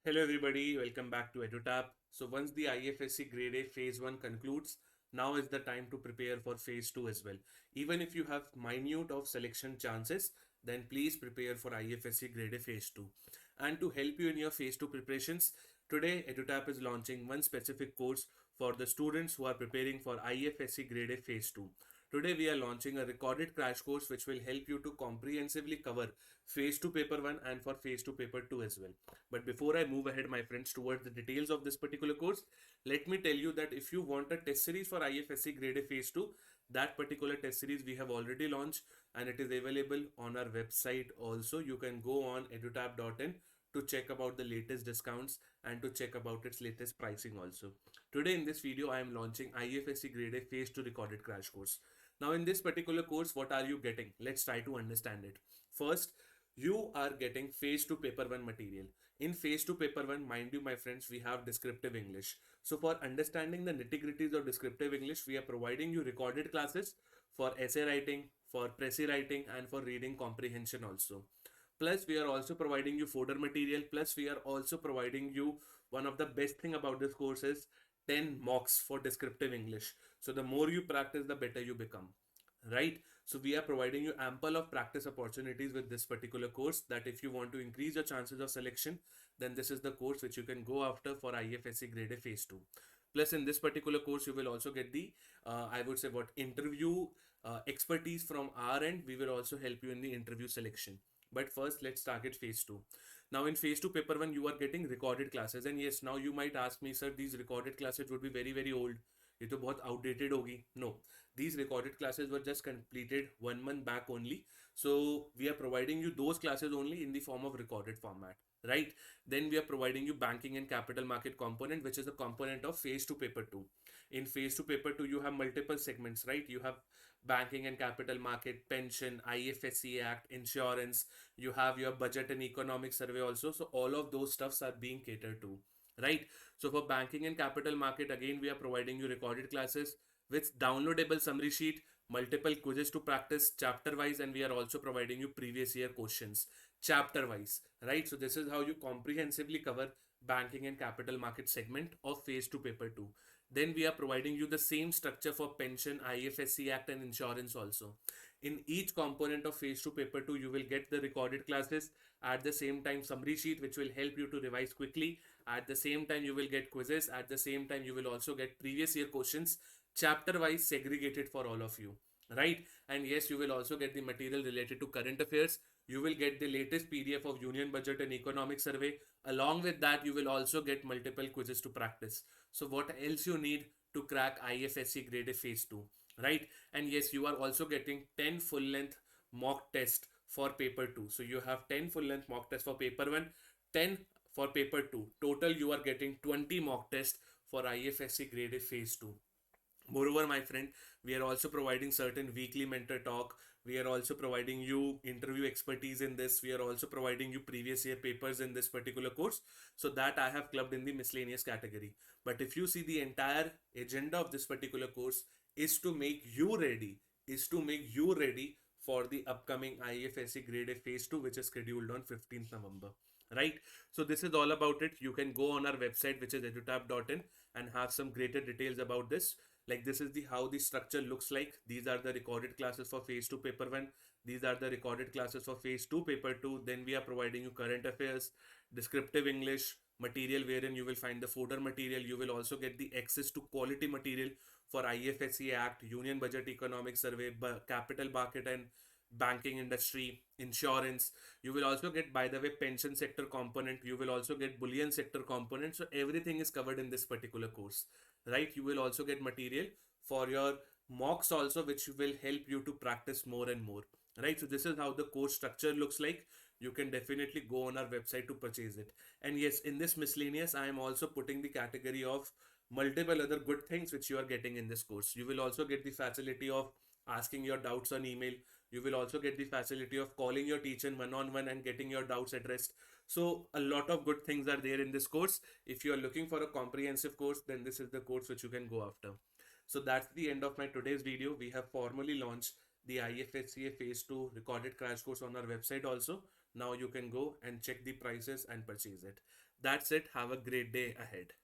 Hello everybody, welcome back to EduTap. So once the IFSC Grade A Phase 1 concludes, now is the time to prepare for Phase 2 as well. Even if you have minute of selection chances, then please prepare for IFSC Grade A Phase 2. And to help you in your Phase 2 preparations, today EduTap is launching one specific course for the students who are preparing for IFSC Grade A Phase 2. Today we are launching a recorded crash course which will help you to comprehensively cover Phase 2 Paper 1 and for Phase 2 Paper 2 as well. But before I move ahead, my friends, towards the details of this particular course, let me tell you that if you want a test series for IFSC Grade A Phase 2, that particular test series we have already launched and it is available on our website also. You can go on edutap.in to check about the latest discounts and to check about its latest pricing also. Today in this video, I am launching IFSC Grade A Phase 2 recorded crash course. Now in this particular course, what are you getting? Let's try to understand it. First, you are getting Phase 2 Paper 1 material. In Phase 2 Paper 1, mind you my friends, we have descriptive English. So for understanding the nitty-gritties of descriptive English, we are providing you recorded classes for essay writing, for précis writing and for reading comprehension also. Plus we are also providing you fodder material. Plus we are also providing you one of the best thing about this course is 10 mocks for descriptive English. So the more you practice, the better you become, right? So we are providing you ample of practice opportunities with this particular course that if you want to increase your chances of selection, then this is the course which you can go after for IFSC Grade A Phase 2. Plus in this particular course, you will also get the, I would say what interview expertise from our end. We will also help you in the interview selection. But first, let's target Phase 2. Now in Phase 2 Paper 1, you are getting recorded classes. And yes, now you might ask me, sir, these recorded classes would be very, very old. ये तो बहुत outdated होगी. No, these recorded classes were just completed 1 month back only. So we are providing you those classes only in the form of recorded format, right? Then we are providing you banking and capital market component, which is a component of Phase 2 Paper 2. In Phase 2 Paper 2, you have multiple segments, right? You have banking and capital market, pension, IFSC Act, insurance. You have your budget and economic survey also. So all of those stuffs are being catered to, right? So for banking and capital market, again, we are providing you recorded classes with downloadable summary sheet, multiple quizzes to practice chapter wise, and we are also providing you previous year questions chapter wise, right? So this is how you comprehensively cover banking and capital market segment of Phase 2 Paper 2. Then we are providing you the same structure for pension, IFSC Act and insurance also. In each component of Phase 2 Paper 2, you will get the recorded classes, at the same time summary sheet which will help you to revise quickly. At the same time, you will get quizzes. At the same time, you will also get previous year questions chapter wise segregated for all of you, right? And yes, you will also get the material related to current affairs. You will get the latest PDF of union budget and economic survey. Along with that, you will also get multiple quizzes to practice. So what else you need to crack IFSC Grade A Phase 2, right? And yes, you are also getting 10 full length mock test for paper 2. So you have 10 full length mock tests for paper 1, 10 for paper 2. Total you are getting 20 mock tests for IFSC Grade A Phase 2. Moreover, my friend, we are also providing certain weekly mentor talk. We are also providing you interview expertise in this. We are also providing you previous year papers in this particular course. So that I have clubbed in the miscellaneous category. But if you see, the entire agenda of this particular course is to make you ready, for the upcoming IFSC Grade A Phase 2, which is scheduled on 15th November. Right? So this is all about it. You can go on our website, which is edutap.in, and have some greater details about this. Like this is the how the structure looks like. These are the recorded classes for Phase 2 Paper 1. These are the recorded classes for Phase 2 Paper 2. Then we are providing you current affairs, descriptive English material, wherein you will find the fodder material. You will also get the access to quality material for IFSC Act, Union Budget Economic Survey, capital market and banking industry, insurance. You will also get, by the way, pension sector component. You will also get bullion sector component. So everything is covered in this particular course, right? You will also get material for your mocks also, which will help you to practice more and more, right? So this is how the course structure looks like. You can definitely go on our website to purchase it. And yes, in this miscellaneous, I am also putting the category of multiple other good things which you are getting in this course. You will also get the facility of asking your doubts on email. You will also get the facility of calling your teacher one-on-one and getting your doubts addressed. So a lot of good things are there in this course. If you are looking for a comprehensive course, then this is the course which you can go after. So that's the end of my today's video. We have formally launched the IFSCA Phase 2 recorded crash course on our website also. Now you can go and check the prices and purchase it. That's it. Have a great day ahead.